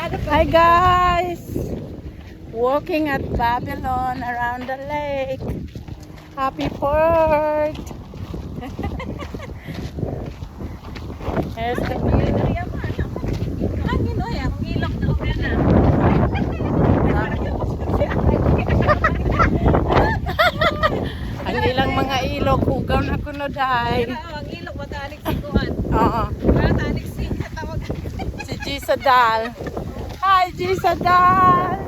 Hi guys! Walking at Babylon around the lake. Happy Port! Here's the view. Ang ilang mga ilog, hugaw na kuno dahil. Ang ilog matanik si Kuan. Oo. Matanik si katawag. Si G Sadal. Hi G Sadal!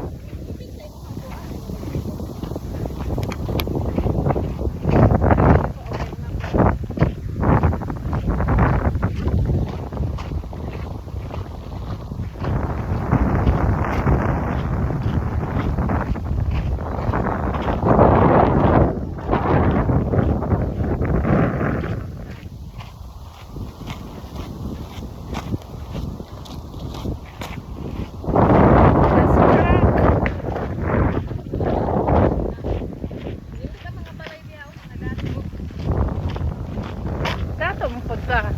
Dato mo po ka.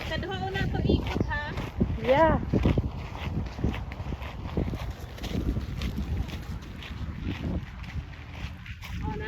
Kaduha na to ikot ha. Yeah.